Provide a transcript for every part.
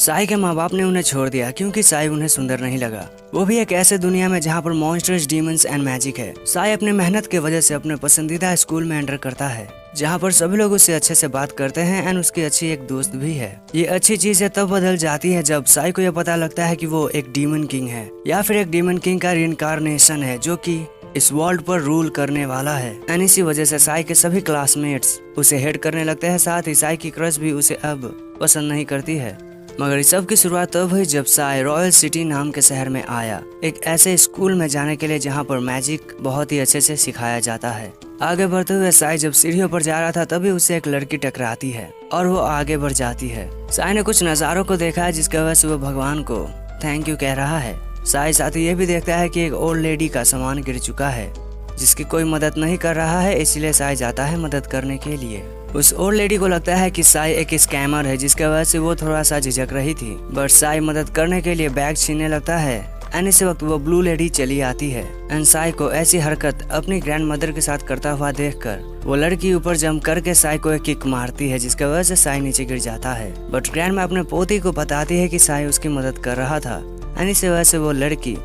साई के माँ बाप ने उन्हें छोड़ दिया क्योंकि साई उन्हें सुंदर नहीं लगा, वो भी एक ऐसे दुनिया में जहाँ पर मॉन्स्टर्स, डीमंस एंड मैजिक है। साई अपनी मेहनत की वजह से अपने पसंदीदा स्कूल में एंटर करता है जहाँ पर सभी लोग उससे अच्छे से बात करते हैं एंड उसकी अच्छी एक दोस्त भी है। ये अच्छी चीज है तब बदल जाती है जब साई को यह पता लगता है कि वो एक डीमन किंग है या फिर एक डीमन किंग का रिइंकार्नेशन है जो कि इस वर्ल्ड पर रूल करने वाला है। एंड इसी वजह से साई के सभी क्लासमेट्स उसे हेट करने लगते हैं, साथ ही साई की क्रश भी उसे अब पसंद नहीं करती है। मगर इस सब की शुरुआत तब हुई जब साई रॉयल सिटी नाम के शहर में आया, एक ऐसे स्कूल में जाने के लिए जहाँ पर मैजिक बहुत ही अच्छे से सिखाया जाता है। आगे बढ़ते हुए साई जब सीढ़ियों पर जा रहा था तभी उससे एक लड़की टकराती है और वो आगे बढ़ जाती है। साई ने कुछ नज़ारों को देखा है जिसकी वजह से वो भगवान को थैंक यू कह रहा है। साई साथ ही ये भी देखता है कि एक ओल्ड लेडी का सामान गिर चुका है जिसकी कोई मदद नहीं कर रहा है, इसलिए साई जाता है मदद करने के लिए। उस ओल्ड लेडी को लगता है कि साई एक स्कैमर है जिसकी वजह से वो थोड़ा सा झिझक रही थी, बट साई मदद करने के लिए बैग छीनने लगता है एंड इसी वक्त वो ब्लू लेडी चली आती है एंड साई को ऐसी हरकत अपनी ग्रैंड मदर के साथ करता हुआ देखकर वो लड़की ऊपर जंप करके साई को एक किक मारती है जिसकी वजह से साई नीचे गिर जाता है। बट ग्रैंड माँ अपने पोती को बताती है कि साई उसकी मदद कर रहा था एंड इसी वजह से वो लड़की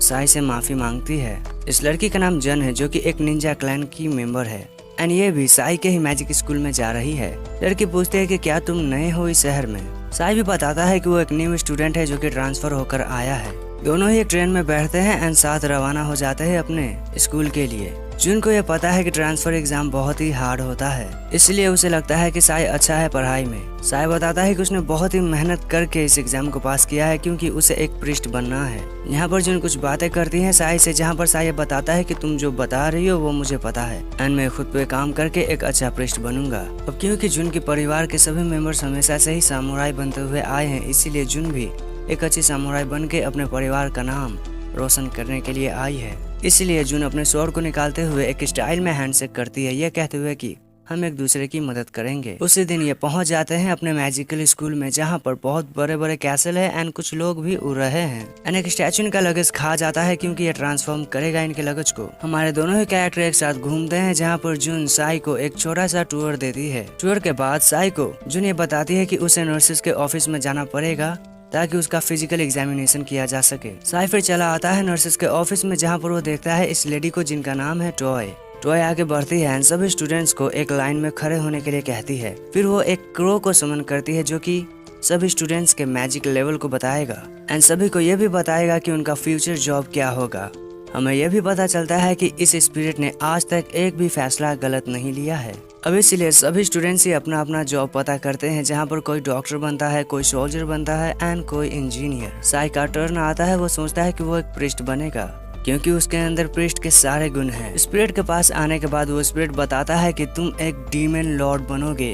साई से माफी मांगती है। इस लड़की का नाम जन है जो कि एक निंजा क्लैन की मेंबर है एंड ये भी साई के ही मैजिक स्कूल में जा रही है। लड़की पूछती है कि क्या तुम नए हो इस शहर में। साई भी बताता है कि वो एक न्यू स्टूडेंट है जो कि ट्रांसफर होकर आया है। दोनों ही एक ट्रेन में बैठते हैं एंड साथ रवाना हो जाते हैं अपने स्कूल के लिए। जून को यह पता है कि ट्रांसफर एग्जाम बहुत ही हार्ड होता है, इसलिए उसे लगता है कि साई अच्छा है पढ़ाई में। साई बताता है कि उसने बहुत ही मेहनत करके इस एग्जाम को पास किया है क्योंकि उसे एक प्रिस्ट बनना है। यहाँ पर जून कुछ बातें करती है साई से, जहाँ पर साई बताता है कि तुम जो बता रही हो वो मुझे पता है एंड मैं खुद पे काम करके एक अच्छा प्रिस्ट बनूंगा। अब क्योंकि जून के परिवार के सभी मेंबर्स हमेशा से ही सामुराई बनते हुए आए हैं, इसीलिए जून भी एक अच्छी सामुराई बन के अपने परिवार का नाम रोशन करने के लिए आई है। इसलिए जून अपने स्वॉर्ड को निकालते हुए एक स्टाइल में हैंडशेक करती है, यह कहते हुए कि हम एक दूसरे की मदद करेंगे। उसी दिन ये पहुंच जाते हैं अपने मैजिकल स्कूल में जहां पर बहुत बड़े बड़े कैसल है एंड कुछ लोग भी उड़ रहे हैं एंड एक स्टैचू इनका लगेज खा जाता है क्योंकि ये ट्रांसफॉर्म करेगा इनके लगेज को। हमारे दोनों ही कैरेक्टर एक साथ घूमते हैं जहाँ पर जून साई को एक छोटा सा टूर देती है। टूर के बाद साई को जून ये बताती है कि उसे नर्सेस के ऑफिस में जाना पड़ेगा ताकि उसका फिजिकल एग्जामिनेशन किया जा सके। साई फिर चला आता है नर्सेस के ऑफिस में जहाँ पर वो देखता है इस लेडी को जिनका नाम है टॉय। टॉय आगे बढ़ती है एंड सभी स्टूडेंट्स को एक लाइन में खड़े होने के लिए कहती है। फिर वो एक क्रो को समन करती है जो कि सभी स्टूडेंट्स के मैजिक लेवल को बताएगा एंड सभी को यह भी बताएगा कि उनका फ्यूचर जॉब क्या होगा। हमें यह भी पता चलता है कि इस स्पिरिट ने आज तक एक भी फैसला गलत नहीं लिया है। अब इसलिए सभी स्टूडेंट्स ही अपना अपना जॉब पता करते हैं, जहाँ पर कोई डॉक्टर बनता है, कोई सोल्जर बनता है एंड कोई इंजीनियर। साई का टर्न आता है, वो सोचता है कि वो एक प्रिस्ट बनेगा क्योंकि उसके अंदर प्रिस्ट के सारे गुण हैं। स्पिरिट के पास आने के बाद वो स्पिरिट बताता है कि तुम एक डीमन लॉर्ड बनोगे।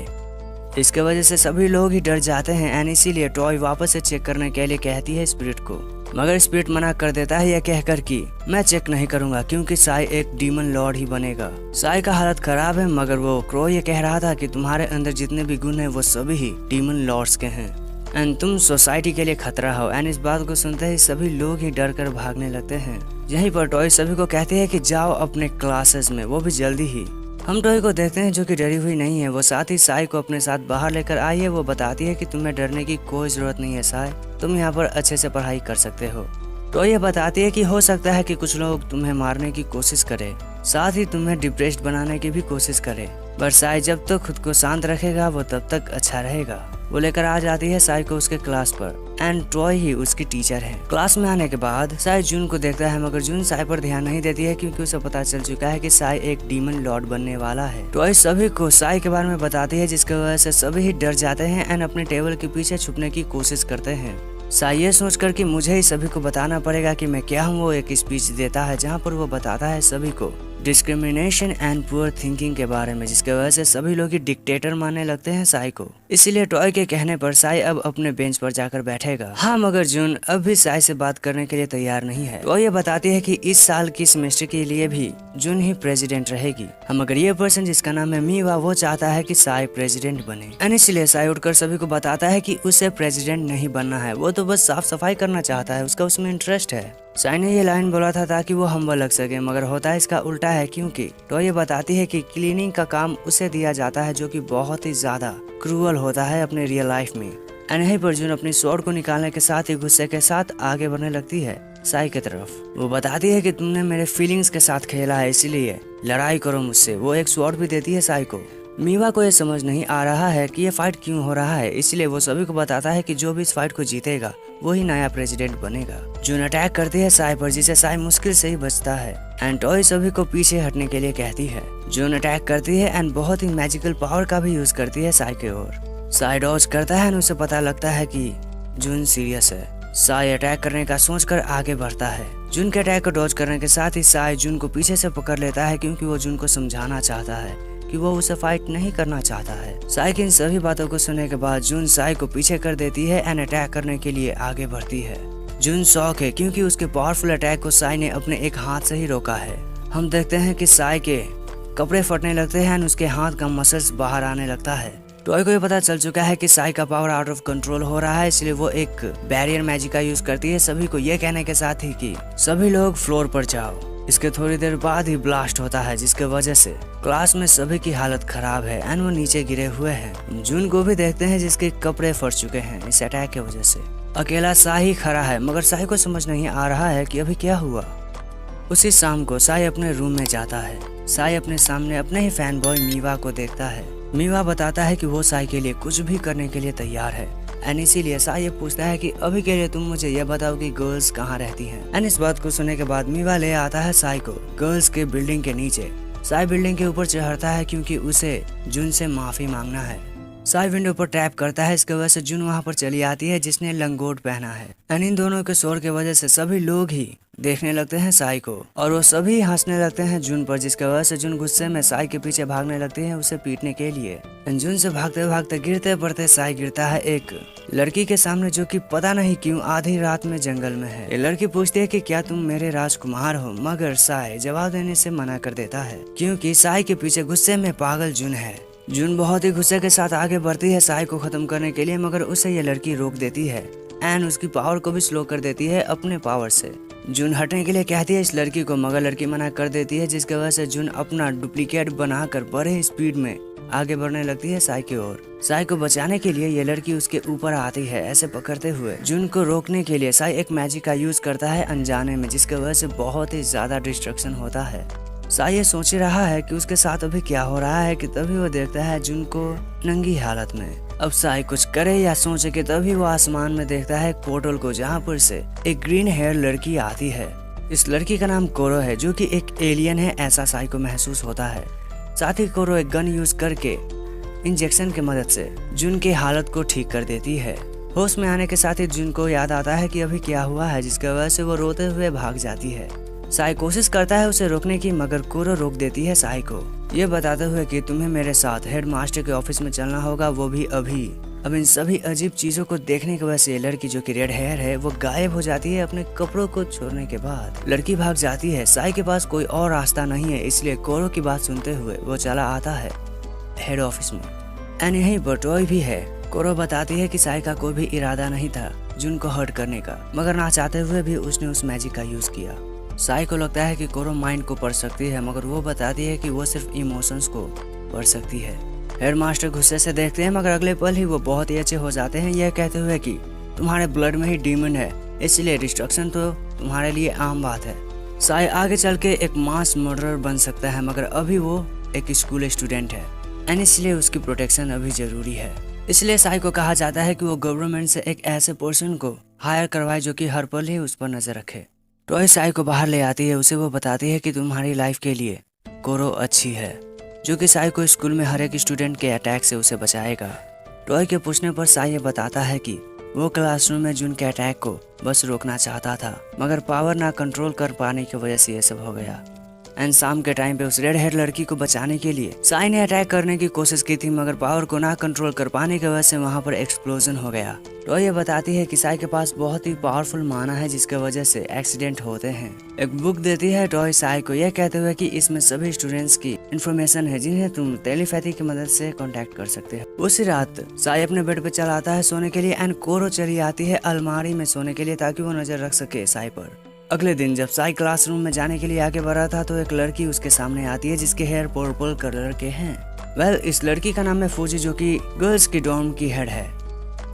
इसके वजह से सभी लोग ही डर जाते हैं एंड इसीलिए टॉय वापस से चेक करने के लिए कहती है स्पिरिट को, मगर स्पिरिट मना कर देता है यह कहकर कि मैं चेक नहीं करूंगा क्योंकि साई एक डीमन लॉर्ड ही बनेगा। साई का हालत खराब है मगर वो क्रो ये कह रहा था कि तुम्हारे अंदर जितने भी गुण हैं वो सभी ही डीमन लॉर्ड्स के हैं एंड तुम सोसाइटी के लिए खतरा हो। एंड इस बात को सुनते ही सभी लोग ही डर कर भागने लगते हैं। यहीं पर टॉय सभी को कहते हैं कि जाओ अपने क्लासेस में, वो भी जल्दी ही। हम टॉय को देखते हैं जो कि डरी हुई नहीं है, वो साथ ही साई को अपने साथ बाहर लेकर आई है। वो बताती है कि तुम्हें डरने की कोई जरूरत नहीं है साई, तुम यहाँ पर अच्छे से पढ़ाई कर सकते हो। टॉय ये बताती है कि हो सकता है कि कुछ लोग तुम्हें मारने की कोशिश करें, साथ ही तुम्हें डिप्रेस्ड बनाने की भी कोशिश करें, पर साई जब तक खुद को शांत रखेगा वो तब तक अच्छा रहेगा। वो लेकर आ जाती है साई को उसके क्लास पर एंड टॉय ही उसकी टीचर है। क्लास में आने के बाद साई जून को देखता है मगर जून साई पर ध्यान नहीं देती है क्योंकि उसे पता चल चुका है कि साई एक डीमन लॉर्ड बनने वाला है। टॉय सभी को साई के बारे में बताती है जिसकी वजह से सभी ही डर जाते हैं एंड अपने टेबल के पीछे छुपने की कोशिश करते हैं। साई ये सोचकर कि मुझे ही सभी को बताना पड़ेगा कि मैं क्या हूँ, वो एक स्पीच देता है जहाँ पर वो बताता है सभी को डिस्क्रिमिनेशन एंड पुअर थिंकिंग के बारे में, जिसके वजह से सभी लोग ही डिक्टेटर मानने लगते हैं साई को। इसीलिए टॉय के कहने पर साई अब अपने बेंच पर जाकर बैठेगा। हाँ मगर जून अब भी साई से बात करने के लिए तैयार नहीं है। टॉय ये बताती है कि इस साल की सेमेस्टर के लिए भी जून ही प्रेसिडेंट रहेगी। हम मगर ये पर्सन जिसका नाम है मीवा वो चाहता है कि साई प्रेसिडेंट बने एंड इसलिए साई उठकर सभी को बताता है कि उसे प्रेसिडेंट नहीं बनना है, वो तो बस साफ सफाई करना चाहता है, उसका उसमें इंटरेस्ट है। साई ने ये लाइन बोला था ताकि वो हम्बल लग सके, मगर होता है इसका उल्टा है क्योंकि टॉय ये बताती है कि क्लीनिंग का काम उसे दिया जाता है जो कि बहुत ही ज्यादा क्रूअल होता है अपने रियल लाइफ में। एंड यहीं पर जून अपनी स्वॉर्ड को निकालने के साथ ही गुस्से के साथ आगे बढ़ने लगती है साई की तरफ। वो बताती है कि तुमने मेरे फीलिंग्स के साथ खेला है, इसीलिए लड़ाई करो मुझसे। वो एक स्वॉर्ड भी देती है साई को। मीवा को ये समझ नहीं आ रहा है कि ये फाइट क्यों हो रहा है, इसलिए वो सभी को बताता है कि जो भी इस फाइट को जीतेगा वही नया प्रेसिडेंट बनेगा। जून अटैक करती है साई पर, जिसे साई मुश्किल से ही बचता है एंड टॉय सभी को पीछे हटने के लिए कहती है। जून अटैक करती है एंड बहुत ही मैजिकल पावर का भी यूज करती है साई की ओर। साई डॉज करता है एंड उसे पता लगता है कि जून सीरियस है। साई अटैक करने का सोचकर आगे बढ़ता है। जून के अटैक को डॉज करने के साथ ही साई जून को पीछे से पकड़ लेता है, क्योंकि वो जून को समझाना चाहता है कि वो उसे फाइट नहीं करना चाहता है। साई की इन सभी बातों को सुनने के बाद जून साई को पीछे कर देती है एंड अटैक करने के लिए आगे बढ़ती है। जून शॉक है क्योंकि उसके पावरफुल अटैक को साई ने अपने एक हाथ से ही रोका है। हम देखते हैं कि साई के कपड़े फटने लगते हैं एंड उसके हाथ का मसल्स बाहर आने लगता है। टॉय को ये पता चल चुका है कि साई का पावर आउट ऑफ कंट्रोल हो रहा है, इसलिए वो एक बैरियर मैजिक का यूज करती है सभी को ये कहने के साथ ही कि सभी लोग फ्लोर पर जाओ। इसके थोड़ी देर बाद ही ब्लास्ट होता है, जिसके वजह से क्लास में सभी की हालत खराब है एंड वो नीचे गिरे हुए हैं। जून को भी देखते हैं जिसके कपड़े फट चुके हैं इस अटैक की वजह से। अकेला साई खड़ा है, मगर साई को समझ नहीं आ रहा है कि अभी क्या हुआ। उसी शाम को साई अपने रूम में जाता है। साई अपने सामने अपने ही फैन बॉय मीवा को देखता है। मीवा बताता है कि वो साई के लिए कुछ भी करने के लिए तैयार है एंड इसीलिए साई ये पूछता है कि अभी के लिए तुम मुझे ये बताओ कि गर्ल्स कहाँ रहती हैं। एंड इस बात को सुनने के बाद मीवा ले आता है साई को गर्ल्स के बिल्डिंग के नीचे। साई बिल्डिंग के ऊपर चढ़ता है क्योंकि उसे जून से माफी मांगना है। साई विंडो पर टैप करता है, इसके वजह से जून वहाँ पर चली आती है जिसने लंगोट पहना है एंड इन दोनों के शोर की वजह से सभी लोग ही देखने लगते हैं साई को और वो सभी हंसने लगते हैं जून पर, जिसके वजह से जून गुस्से में साई के पीछे भागने लगती है उसे पीटने के लिए। जून से भागते भागते गिरते पड़ते साई गिरता है एक लड़की के सामने, जो कि पता नहीं क्यों आधी रात में जंगल में है। ये लड़की पूछती है कि क्या तुम मेरे राजकुमार हो, मगर साई जवाब देने से मना कर देता है क्योंकि साई के पीछे गुस्से में पागल जून है। जून बहुत ही गुस्से के साथ आगे बढ़ती है साई को खत्म करने के लिए, मगर उसे ये लड़की रोक देती है एंड उसकी पावर को भी स्लो कर देती है अपने पावर से। जून हटने के लिए कहती है इस लड़की को, मगर लड़की मना कर देती है, जिसकी वजह से जून अपना डुप्लीकेट बनाकर बड़े स्पीड में आगे बढ़ने लगती है साई की ओर। साई को बचाने के लिए ये लड़की उसके ऊपर आती है ऐसे पकड़ते हुए। जून को रोकने के लिए साई एक मैजिक का यूज करता है अनजाने में, जिसकी वजह से बहुत ही ज्यादा डिस्ट्रक्शन होता है। साई ये सोच ही रहा है कि उसके साथ अभी क्या हो रहा है कि तभी वो देखता है जून को नंगी हालत में। अब साई कुछ करे या सोचे कि तभी वो आसमान में देखता है एक पोर्टल को, जहाँ पर से एक ग्रीन हेयर लड़की आती है। इस लड़की का नाम कोरो है, जो कि एक एलियन है ऐसा साई को महसूस होता है। साथ ही कोरो एक गन यूज करके इंजेक्शन की मदद से जून की हालत को ठीक कर देती है। होश में आने के साथ ही जून को याद आता है कि अभी क्या हुआ है, जिसकी वजह से वो रोते हुए भाग जाती है। साई कोशिश करता है उसे रोकने की, मगर कोरो रोक देती है साई को, ये बताते हुए कि तुम्हें मेरे साथ हेड मास्टर के ऑफिस में चलना होगा, वो भी अभी। अब इन सभी अजीब चीजों को देखने की वजह से लड़की जो कि रेड हेयर है वो गायब हो जाती है। अपने कपड़ों को छोड़ने के बाद लड़की भाग जाती है। साई के पास कोई और रास्ता नहीं है, इसलिए कोरो की बात सुनते हुए वो चला आता है हेड ऑफिस में एंड यहीं पर टॉय भी है। कोरो बताती है कि साई का कोई भी इरादा नहीं था जून को हर्ट करने का, मगर ना चाहते हुए भी उसने उस मैजिक का यूज किया। साई को लगता है कि कोरो माइंड को पढ़ सकती है, मगर वो बताती है कि वो सिर्फ इमोशंस को पढ़ सकती है। हेडमास्टर गुस्से से देखते हैं, मगर अगले पल ही वो बहुत ही अच्छे हो जाते हैं, यह कहते हुए कि तुम्हारे ब्लड में ही डीमन है, इसलिए डिस्ट्रक्शन तो तुम्हारे लिए आम बात है। साई आगे चल के एक मास मर्डरर बन सकता है, मगर अभी वो एक स्कूल स्टूडेंट है एंड इसलिए उसकी प्रोटेक्शन अभी जरूरी है। इसलिए साई को कहा जाता है कि वो गवर्नमेंट से एक ऐसे पर्सन को हायर करवाए जो कि हर पल ही उस पर नजर रखे। टॉय साई को बाहर ले आती है, उसे वो बताती है कि तुम्हारी लाइफ के लिए कोरो अच्छी है, जो कि साई को स्कूल में हर एक स्टूडेंट के अटैक से उसे बचाएगा। टॉय के पूछने पर साई ये बताता है कि वो क्लासरूम में जून के अटैक को बस रोकना चाहता था, मगर पावर ना कंट्रोल कर पाने की वजह से ये सब हो गया। एंड शाम के टाइम पे उस रेड हेयर लड़की को बचाने के लिए साई ने अटैक करने की कोशिश की थी, मगर पावर को ना कंट्रोल कर पाने की वजह से वहाँ पर एक्सप्लोजन हो गया। टॉय ये बताती है कि साई के पास बहुत ही पावरफुल माना है, जिसके वजह से एक्सीडेंट होते हैं। एक बुक देती है टॉय साई को, यह कहते हुए कि इसमें सभी स्टूडेंट्स की इन्फॉर्मेशन है जिन्हें तुम टेलीपैथी की मदद से कांटेक्ट कर सकते हो। उसी रात साई अपने बेड पे चला आता है सोने के लिए एंड कोरो चली आती है अलमारी में सोने के लिए, ताकि वो नजर रख सके साई पर। अगले दिन जब साई क्लासरूम में जाने के लिए आगे बढ़ रहा था तो एक लड़की उसके सामने आती है जिसके हेयर पर्पल कलर के हैं। इस लड़की का नाम है फूजी, जो कि गर्ल्स की डॉर्म की हेड है।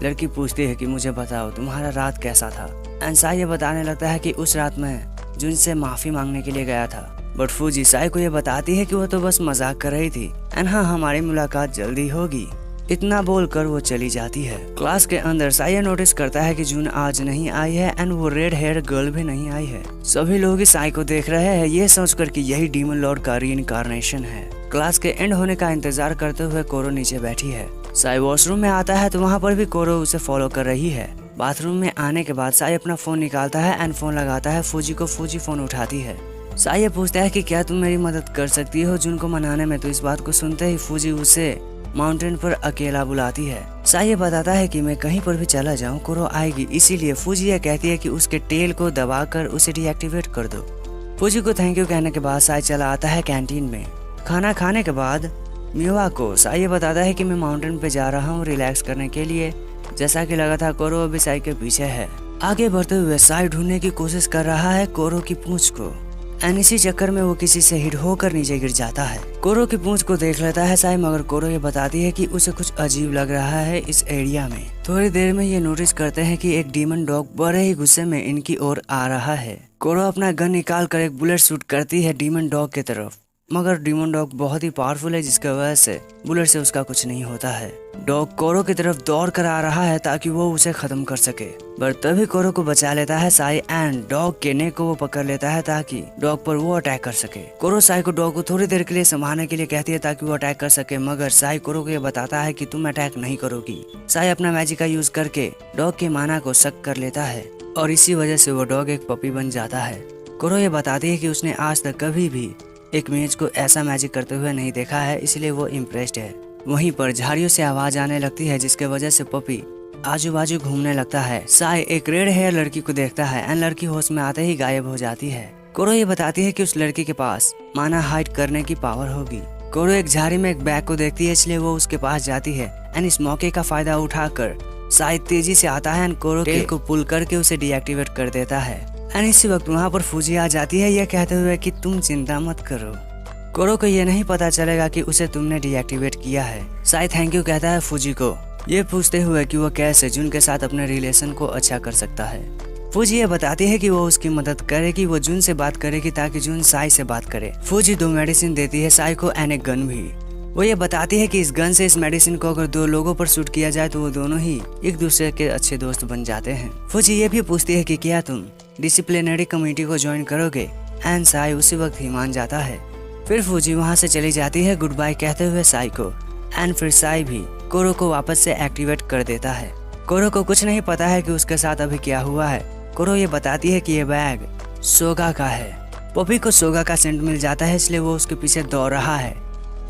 लड़की पूछती है कि मुझे बताओ तुम्हारा रात कैसा था। एंड साई ये बताने लगता है कि उस रात मैं जुन से माफी मांगने के लिए गया था, बट फूजी साई को ये बताती है कि वो तो बस मजाक कर रही थी एंड हाँ हमारी मुलाकात जल्दी होगी। इतना बोलकर वो चली जाती है। क्लास के अंदर साई नोटिस करता है कि जून आज नहीं आई है एंड वो रेड हेयर गर्ल भी नहीं आई है। सभी लोग इस साई को देख रहे हैं ये सोचकर कि यही डीमन लॉर्ड का रीइंकार्नेशन है। क्लास के एंड होने का इंतजार करते हुए कोरो नीचे बैठी है। साई वॉशरूम में आता है तो वहाँ पर भी कोरो उसे फॉलो कर रही है। बाथरूम में आने के बाद साई अपना फोन निकालता है एंड फोन लगाता है फूजी को। फूजी फोन उठाती है। साई ये पूछता है कि क्या तुम मेरी मदद कर सकती हो जून को मनाने में। तो इस बात को सुनते ही फूजी उसे माउंटेन पर अकेला बुलाती है। साई ये बताता है कि मैं कहीं पर भी चला जाऊं कोरो आएगी, इसीलिए फूजी ये कहती है कि उसके टेल को दबाकर उसे डीएक्टिवेट कर दो। फूजी को थैंक यू कहने के बाद साई चला आता है कैंटीन में। खाना खाने के बाद मीवा को साई ये बताता है कि मैं माउंटेन पे जा रहा हूँ रिलैक्स करने के लिए। जैसा कि लगा था कोरो अभी साई के पीछे है। आगे बढ़ते हुए साई ढूंढने की कोशिश कर रहा है कोरो की पूंछ को एंड इसी चक्कर में वो किसी से हिट होकर नीचे गिर जाता है। कोरो की पूंछ को देख लेता है साई, मगर कोरो ये बताती है कि उसे कुछ अजीब लग रहा है इस एरिया में। थोड़ी देर में ये नोटिस करते हैं कि एक डीमन डॉग बड़े ही गुस्से में इनकी ओर आ रहा है। कोरो अपना गन निकाल कर एक बुलेट शूट करती है डीमन डॉग की तरफ, मगर डीमन डॉग बहुत ही पावरफुल है जिसकी वजह से बुलेट से उसका कुछ नहीं होता है। डॉग कोरो की तरफ दौड़ कर आ रहा है ताकि वो उसे खत्म कर सके, पर तभी कोरो को बचा लेता है साई एंड डॉग के नेक को वो पकड़ लेता है ताकि डॉग पर वो अटैक कर सके। कोरो साई को डॉग को थोड़ी देर के लिए संभालने के लिए कहती है ताकि वो अटैक कर सके, मगर साई कोरो को ये बताता है कि तुम अटैक नहीं करोगी। साई अपना मैजिक का यूज करके डॉग के माना को शक कर लेता है और इसी वजह से वो डॉग एक पपी बन जाता है। कोरो ये बताती है कि उसने आज तक कभी भी एक मेज को ऐसा मैजिक करते हुए नहीं देखा है, इसलिए वो इम्प्रेस्ड है। वहीं पर झाड़ियों से आवाज आने लगती है जिसके वजह से पपी आजू बाजू घूमने लगता है। साई एक रेड हेयर लड़की को देखता है एंड लड़की होश में आते ही गायब हो जाती है। कोरो ये बताती है कि उस लड़की के पास माना हाइड करने की पावर होगी। कोरो एक झाड़ी में एक बैग को देखती है इसलिए वो उसके पास जाती है एंड इस मौके का फायदा उठाकर साई तेजी से आता है एंड कोरो टेल को पुल करके उसे डीएक्टिवेट कर देता है। एंड इसी वक्त वहाँ पर फूजी आ जाती है यह कहते हुए कि तुम चिंता मत करो, कोरो को ये नहीं पता चलेगा कि उसे तुमने डीएक्टिवेट किया है। साई थैंक यू कहता है फूजी को, ये पूछते हुए कि वो कैसे जुन के साथ अपने रिलेशन को अच्छा कर सकता है। फूजी ये बताती है कि वो उसकी मदद करेगी, वो जुन से बात करेगी ताकि जुन साई से बात करे। फूजी 2 मेडिसिन देती है साई को एंड एक गन भी। वो ये बताती है कि इस गन से इस मेडिसिन को अगर 2 लोगों पर शूट किया जाए तो वो दोनों ही एक दूसरे के अच्छे दोस्त बन जाते हैं। फूजी ये भी पूछती है कि क्या तुम डिसिप्लिनरी कमेटी को ज्वाइन करोगे एंड साई उसी वक्त ही मान जाता है। फिर फूजी वहाँ से चली जाती है गुड बाय कहते हुए साई को एंड फिर साई भी कोरो को वापस से एक्टिवेट कर देता है। कोरो को कुछ नहीं पता है कि उसके साथ अभी क्या हुआ है। कोरो ये बताती है कि ये बैग सोगा का है। पपी को सोगा का सेंट मिल जाता है इसलिए वो उसके पीछे दौड़ रहा है।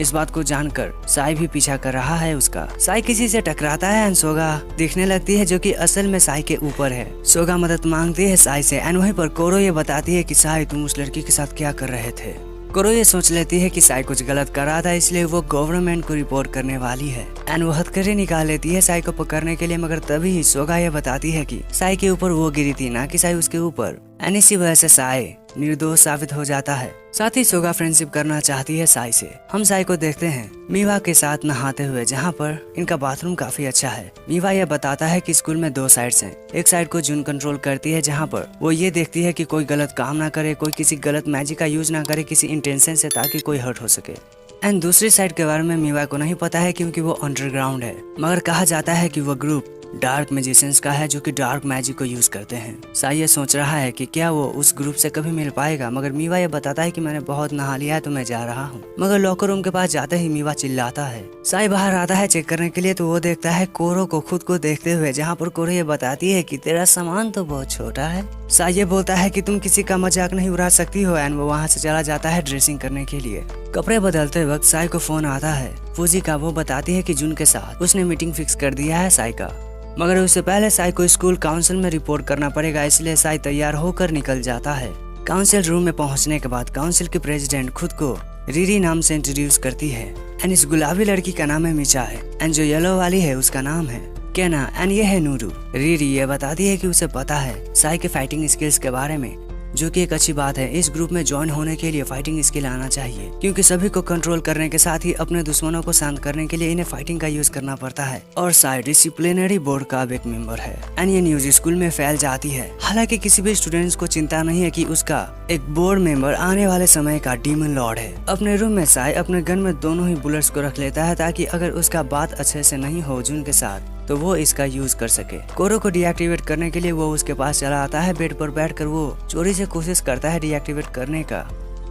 इस बात को जानकर साई भी पीछा कर रहा है उसका। साई किसी से टकराता है एंड सोगा दिखने लगती है जो कि असल में साई के ऊपर है। सोगा मदद मांगती है साई से एंड वहीं पर कोरो ये बताती है कि साई तुम उस लड़की के साथ क्या कर रहे थे। कोरो ये सोच लेती है कि साई कुछ गलत कर रहा था इसलिए वो गवर्नमेंट को रिपोर्ट करने वाली है एंड वो हथकड़ी निकाल लेती है साई को पकड़ने के लिए, मगर तभी सोगा ये बताती है कि साई के ऊपर वो गिरी थी ना कि साई उसके ऊपर एंड इसी वजह से साई निर्दोष साबित हो जाता है। साथ ही सोगा फ्रेंडशिप करना चाहती है साई से। हम साई को देखते हैं मीवा के साथ नहाते हुए जहाँ पर इनका बाथरूम काफी अच्छा है। मीवा यह बताता है कि स्कूल में 2 साइड्स हैं। एक साइड को जून कंट्रोल करती है जहाँ पर वो ये देखती है कि कोई गलत काम ना करे, कोई किसी गलत मैजिक का यूज ना करे किसी इंटेंशन से ताकि कोई हर्ट हो सके। एंड दूसरी साइड के बारे में मीवा को नहीं पता है क्योंकि वो अंडरग्राउंड है, मगर कहा जाता है कि वो ग्रुप डार्क मैजिशियंस का है जो कि डार्क मैजिक को यूज करते हैं। साई ये सोच रहा है कि क्या वो उस ग्रुप से कभी मिल पाएगा, मगर मीवा ये बताता है कि मैंने बहुत नहा लिया है तो मैं जा रहा हूँ। मगर लॉकर रूम के पास जाते ही मीवा चिल्लाता है। साई बाहर आता है चेक करने के लिए तो वो देखता है कोरो को खुद को देखते हुए, जहाँ पर कोरो ये बताती है कि तेरा सामान तो बहुत छोटा है। साई ये बोलता है कि तुम किसी का मजाक नहीं उड़ा सकती हो एंड वो वहाँ से चला जाता है ड्रेसिंग करने के लिए। कपड़े बदलते वक्त साई को फोन आता है फूजी का। वो बताती है कि जून के साथ उसने मीटिंग फिक्स कर दिया है साई का, मगर उससे पहले साई को स्कूल काउंसिल में रिपोर्ट करना पड़ेगा, इसलिए साई तैयार होकर निकल जाता है। काउंसिल रूम में पहुंचने के बाद काउंसिल की प्रेसिडेंट खुद को रीरी नाम से इंट्रोड्यूस करती है एंड इस गुलाबी लड़की का नाम है मिचा है एंड जो येलो वाली है उसका नाम है केना एंड ये है नूरू। रीरी ये बताती है कि उसे पता है साई के फाइटिंग स्किल्स के बारे में जो कि एक अच्छी बात है। इस ग्रुप में ज्वाइन होने के लिए फाइटिंग स्किल आना चाहिए, क्योंकि सभी को कंट्रोल करने के साथ ही अपने दुश्मनों को शांत करने के लिए इन्हें फाइटिंग का यूज करना पड़ता है। और साई डिसिप्लिनरी बोर्ड का एक मेंबर है एंड ये न्यूज स्कूल में फैल जाती है। हालांकि किसी भी स्टूडेंट्स को चिंता नहीं है कि उसका एक बोर्ड मेंबर आने वाले समय का डीमन लॉर्ड है। अपने रूम में साई अपने गन में दोनों ही बुलेट्स को रख लेता है, ताकि अगर उसका बात अच्छे से नहीं हो जुन के साथ तो वो इसका यूज कर सके। कोरो को डीएक्टिवेट करने के लिए वो उसके पास चला आता है। बेड पर बैठकर वो चोरी से कोशिश करता है डीएक्टिवेट करने का,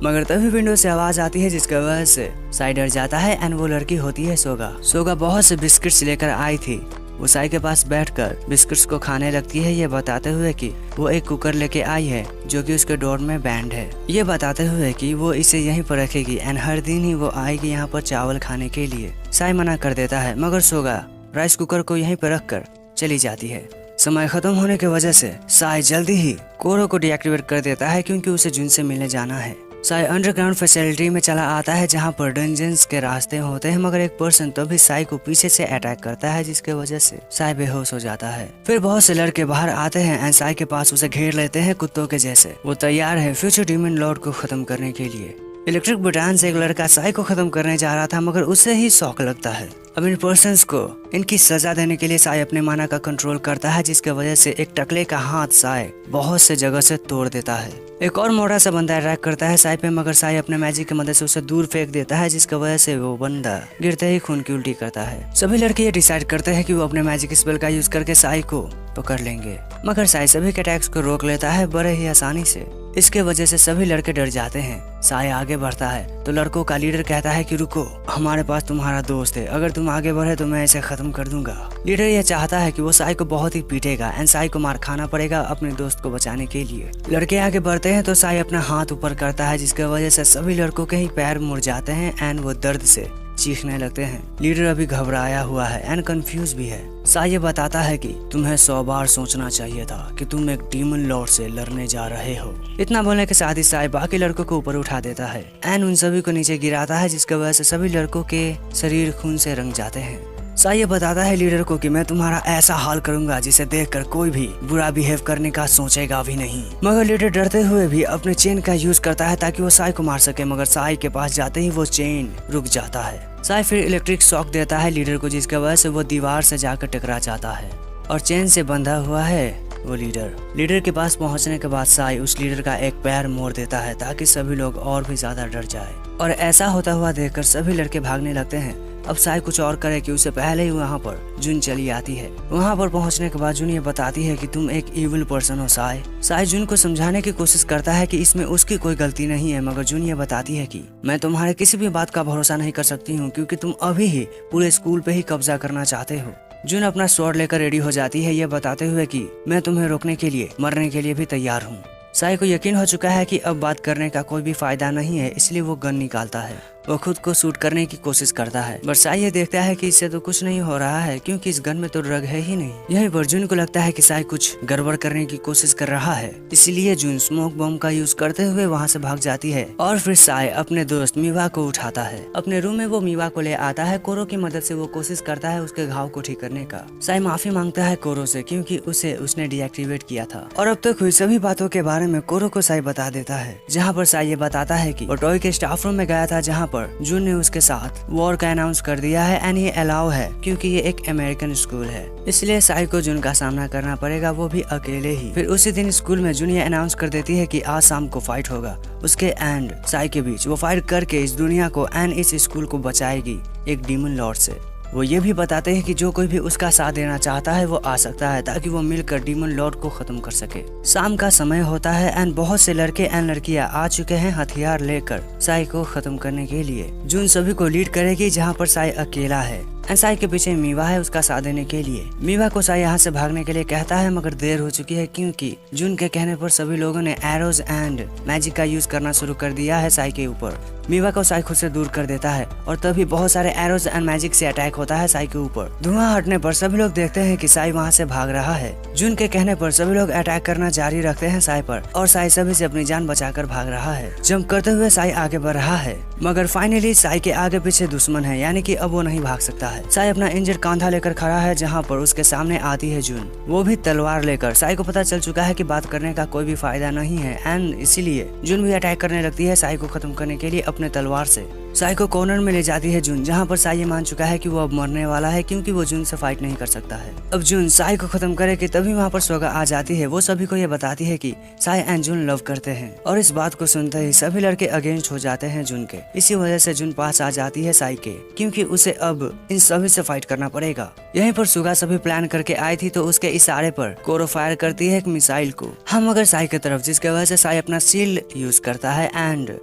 मगर तभी विंडो से आवाज आती है जिसकी वजह से साई डर जाता है एंड वो लड़की होती है सोगा। सोगा बहुत से बिस्किट्स लेकर आई थी। वो साई के पास बैठकर बिस्किट्स को खाने लगती है, ये बताते हुए कि वो एक कुकर लेके आई है जो कि उसके डोर में बैंड है। ये बताते हुए कि वो इसे यहीं पर रखेगी एंड हर दिन ही वो आएगी यहाँ पर चावल खाने के लिए। साई मना कर देता है, मगर सोगा राइस कुकर को यहीं पर रखकर चली जाती है। समय खत्म होने की वजह से साई जल्दी ही कोरो को डीएक्टिवेट कर देता है, क्योंकि उसे जुन से मिलने जाना है। साई अंडरग्राउंड फैसिलिटी में चला आता है जहां पर डंजन्स के रास्ते होते हैं, मगर एक पर्सन तभी साई को पीछे से अटैक करता है, जिसके वजह से साई बेहोश हो जाता है। फिर बहुत से लड़के बाहर आते हैं एंड साई के पास उसे घेर लेते हैं कुत्तों के जैसे। वो तैयार है फ्यूचर डीमन लॉर्ड को खत्म करने के लिए। इलेक्ट्रिक बटन से एक लड़का साई को खत्म करने जा रहा था, मगर उसे ही शौक लगता है। अब इन पर्सन्स को इनकी सजा देने के लिए साई अपने माना का कंट्रोल करता है, जिसके वजह से एक टकले का हाथ साई बहुत से जगह से तोड़ देता है। एक और मोटा सा बंदा अटैक करता है साई पे, मगर साई अपने मैजिक की मदद से उसे दूर फेंक देता है, जिसकी वजह से वो बंदा गिरते ही खून की उल्टी करता है। सभी लड़के ये डिसाइड करते हैं कि वो अपने मैजिक स्पेल का यूज करके साई को पकड़ लेंगे, मगर साई सभी के अटैक्स को रोक लेता है बड़े ही आसानी से। इसके वजह से सभी लड़के डर जाते हैं। साई आगे बढ़ता है तो लड़कों का लीडर कहता है कि रुको, हमारे पास तुम्हारा दोस्त है, अगर तुम आगे बढ़े तो मैं इसे खत्म कर दूंगा। लीडर यह चाहता है कि वो साई को बहुत ही पीटेगा एंड साई को मार खाना पड़ेगा अपने दोस्त को बचाने के लिए। लड़के आगे बढ़ते हैं तो साई अपना हाथ ऊपर करता है, जिसकी वजह से सभी लड़कों के ही पैर मुड़ जाते हैं एंड वो दर्द से चीखने लगते हैं। लीडर अभी घबराया हुआ है एंड कंफ्यूज भी है। साई ये बताता है कि तुम्हें 100 बार सोचना चाहिए था कि तुम एक डीमन लॉर्ड से लड़ने जा रहे हो। इतना बोलने के साथ ही साई बाकी लड़कों को ऊपर उठा देता है एंड उन सभी को नीचे गिराता है, जिसकी वजह से सभी लड़कों के शरीर खून से रंग जाते हैं। साई ये बताता है लीडर को कि मैं तुम्हारा ऐसा हाल करूंगा जिसे देखकर कोई भी बुरा बिहेव करने का सोचेगा भी नहीं। मगर लीडर डरते हुए भी अपने चेन का यूज करता है ताकि वो साई को मार सके, मगर साई के पास जाते ही वो चेन रुक जाता है। साई फिर इलेक्ट्रिक शॉक देता है लीडर को, जिसकी वजह से वो दीवार से जाकर टकरा जाता है और चेन से बंधा हुआ है वो लीडर के पास पहुंचने के बाद साई उस लीडर का एक पैर मोड़ देता है ताकि सभी लोग और भी ज्यादा डर जाए। और ऐसा होता हुआ देखकर सभी लड़के भागने लगते हैं। अब साई कुछ और करे कि उससे पहले ही वहाँ पर जुन चली आती है। वहाँ पर पहुँचने के बाद जुन ये बताती है कि तुम एक इविल पर्सन हो साई। साई जुन को समझाने की कोशिश करता है कि इसमें उसकी कोई गलती नहीं है, मगर जुन ये बताती है कि मैं तुम्हारे किसी भी बात का भरोसा नहीं कर सकती हूँ, क्योंकि तुम अभी ही पूरे स्कूल पे ही कब्जा करना चाहते हो। जुन अपना स्वॉर्ड लेकर रेडी हो जाती है, ये बताते हुए कि मैं तुम्हें रोकने के लिए मरने के लिए भी तैयार हूँ। साई को यकीन हो चुका है कि अब बात करने का कोई भी फायदा नहीं है, इसलिए वो गन निकालता है। वो खुद को शूट करने की कोशिश करता है, बट साई ये देखता है कि इससे तो कुछ नहीं हो रहा है, क्योंकि इस गन में तो ड्रग है ही नहीं। यहीं पर जुन को लगता है कि साई कुछ गड़बड़ करने की कोशिश कर रहा है, इसलिए जुन स्मोक बम का यूज करते हुए वहाँ से भाग जाती है। और फिर साई अपने दोस्त मीवा को उठाता है। अपने रूम में वो मीवा को ले आता है। कोरो की मदद से वो कोशिश करता है उसके घाव को ठीक करने का। साई माफी मांगता है कोरो से, क्योंकि उसे उसने डीएक्टिवेट किया था। और अब तक हुई सभी बातों के बारे में कोरो को साई बता देता है, जहाँ पर साई ये बताता है कि वो टॉय के स्टाफ रूम में गया था, जहाँ पर जुन ने उसके साथ वॉर का अनाउंस कर दिया है एंड ये अलाउ है, क्योंकि ये एक अमेरिकन स्कूल है, इसलिए साई को जुन का सामना करना पड़ेगा, वो भी अकेले ही। फिर उसी दिन स्कूल में जुन ये अनाउंस कर देती है कि आज शाम को फाइट होगा उसके एंड साई के बीच। वो फाइट करके इस दुनिया को एंड इस स्कूल को बचाएगी एक डीमन लॉर्ड से। वो ये भी बताते हैं कि जो कोई भी उसका साथ देना चाहता है वो आ सकता है, ताकि वो मिलकर डीमन लॉर्ड को खत्म कर सके। शाम का समय होता है एंड बहुत से लड़के एंड लड़कियां आ चुके हैं हथियार लेकर साई को खत्म करने के लिए। जुन सभी को लीड करेगी, जहाँ पर साई अकेला है। साई के पीछे मीवा है उसका साथ देने के लिए। मीवा को साई यहाँ से भागने के लिए कहता है, मगर देर हो चुकी है, क्योंकि जुन के कहने पर सभी लोगों ने एरोज एंड मैजिक का यूज करना शुरू कर दिया है साई के ऊपर। मीवा को साई खुद से दूर कर देता है और तभी बहुत सारे एरोज एंड मैजिक से अटैक होता है साई के ऊपर। धुआं हटने पर सभी लोग देखते हैं कि साई वहाँ से भाग रहा है। जुन के कहने पर सभी लोग अटैक करना जारी रखते हैं साई पर, और साई सभी से अपनी जान बचाकर भाग रहा है। जंप करते हुए साई आगे बढ़ रहा है, मगर फाइनली साई के आगे पीछे दुश्मन है, यानी कि अब वो नहीं भाग सकता है। साई अपना इंजर्ड कांधा लेकर खड़ा है जहाँ पर उसके सामने आती है जून, वो भी तलवार लेकर। साई को पता चल चुका है कि बात करने का कोई भी फायदा नहीं है एंड इसीलिए जून भी अटैक करने लगती है साई को खत्म करने के लिए अपने तलवार से। साई को कॉर्नर में ले जाती है जून, जहाँ पर साई ये मान चुका है कि वो अब मरने वाला है क्योंकि वो जून से फाइट नहीं कर सकता है। अब जून साई को खत्म करे कि तभी वहाँ पर सोगा आ जाती है। वो सभी को ये बताती है कि साई एंड जून लव करते हैं और इस बात को सुनते ही सभी लड़के अगेंस्ट हो जाते हैं जून के। इसी वजह से जून पास आ जाती है साई के, क्योंकि उसे अब इन सभी से फाइट करना पड़ेगा। यहीं पर सुगा सभी प्लान करके आई थी तो उसके इशारे पर कोरो फायर करती है एक मिसाइल को हम अगर साई की तरफ, जिसके वजह से साई अपना शील्ड यूज करता है एंड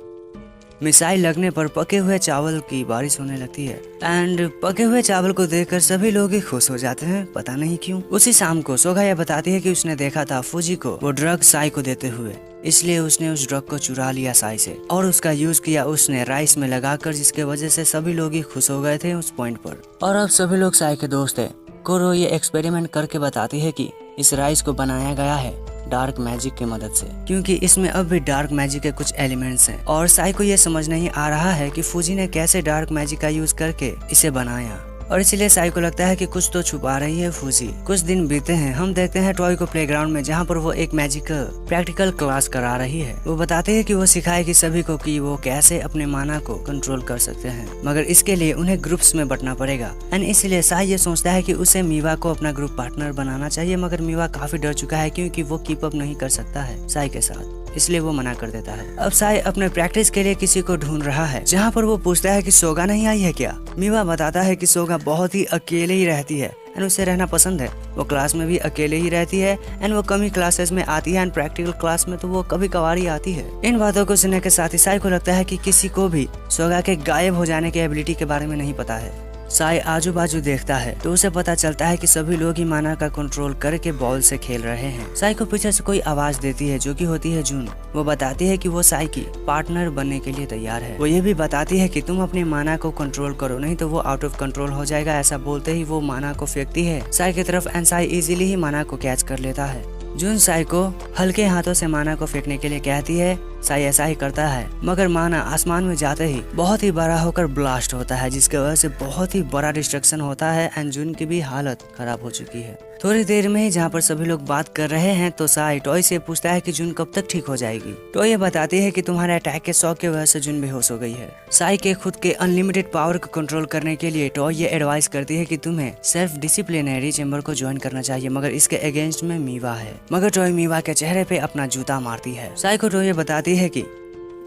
मिसाइल लगने पर पके हुए चावल की बारिश होने लगती है एंड पके हुए चावल को देखकर सभी लोग ही खुश हो जाते हैं, पता नहीं क्यों। उसी शाम को सोगा यह बताती है कि उसने देखा था फूजी को वो ड्रग साई को देते हुए, इसलिए उसने उस ड्रग को चुरा लिया साई से और उसका यूज किया उसने राइस में लगाकर, जिसके वजह से सभी लोग ही खुश हो गए थे उस पॉइंट पर। और अब सभी लोग साई के दोस्त है। कोरो ये एक्सपेरिमेंट करके बताती है कि इस राइस को बनाया गया है डार्क मैजिक की मदद से, क्योंकि इसमें अब भी डार्क मैजिक के कुछ एलिमेंट्स हैं और साई को ये समझ नहीं आ रहा है कि फूजी ने कैसे डार्क मैजिक का यूज करके इसे बनाया और इसीलिए साई को लगता है कि कुछ तो छुपा रही है फूजी। कुछ दिन बीते हैं, हम देखते हैं टॉय को प्लेग्राउंड में, जहाँ पर वो एक मैजिकल प्रैक्टिकल क्लास करा रही है। वो बताते हैं कि वो सिखाएगी सभी को कि वो कैसे अपने माना को कंट्रोल कर सकते हैं, मगर इसके लिए उन्हें ग्रुप्स में बंटना पड़ेगा एंड इसलिए साई ये सोचता है कि उसे मीवा को अपना ग्रुप पार्टनर बनाना चाहिए, मगर मीवा काफी डर चुका है क्योंकि वो कीप अप नहीं कर सकता है साई के साथ, इसलिए वो मना कर देता है। अब साई अपने प्रैक्टिस के लिए किसी को ढूंढ रहा है, जहाँ पर वो पूछता है कि सोगा नहीं आई है क्या। मीवा बताता है कि सोगा बहुत ही अकेले ही रहती है एंड उसे रहना पसंद है। वो क्लास में भी अकेले ही रहती है एंड वो कम ही क्लासेस में आती है एंड प्रैक्टिकल क्लास में तो वो कभी कभार ही आती है। इन बातों को सुनने के साथ ही साई को लगता है कि किसी को भी सोगा के गायब हो जाने की एबिलिटी के बारे में नहीं पता है। साई आजू बाजू देखता है तो उसे पता चलता है कि सभी लोग ही माना का कंट्रोल करके बॉल से खेल रहे हैं। साई को पीछे से कोई आवाज देती है जो कि होती है जून। वो बताती है कि वो साई की पार्टनर बनने के लिए तैयार है। वो ये भी बताती है कि तुम अपने माना को कंट्रोल करो, नहीं तो वो आउट ऑफ कंट्रोल हो जाएगा। ऐसा बोलते ही वो माना को फेंकती है साई की तरफ एंड साई इजीली ही माना को कैच कर लेता है। जून साई को हल्के हाथों से माना को फेंकने के लिए कहती है। साई ऐसा ही करता है, मगर माना आसमान में जाते ही बहुत ही बड़ा होकर ब्लास्ट होता है, जिसकी वजह से बहुत ही बड़ा डिस्ट्रक्शन होता है एंड जून की भी हालत खराब हो चुकी है। थोड़ी देर में ही जहाँ पर सभी लोग बात कर रहे हैं तो साई टॉय से पूछता है कि जून कब तक ठीक हो जाएगी। टॉय ये बताती है कि तुम्हारे अटैक के शॉक की वजह से जून बेहोश हो गई है। साई के खुद के अनलिमिटेड पावर को कंट्रोल करने के लिए टॉय ये एडवाइस करती है कि तुम्हें सेल्फ डिसिप्लिनरी चैम्बर को ज्वाइन करना चाहिए, मगर इसके अगेंस्ट में मीवा है। मगर टॉय मीवा के चेहरे पे अपना जूता मारती है। साई को टॉय ये बताती है कि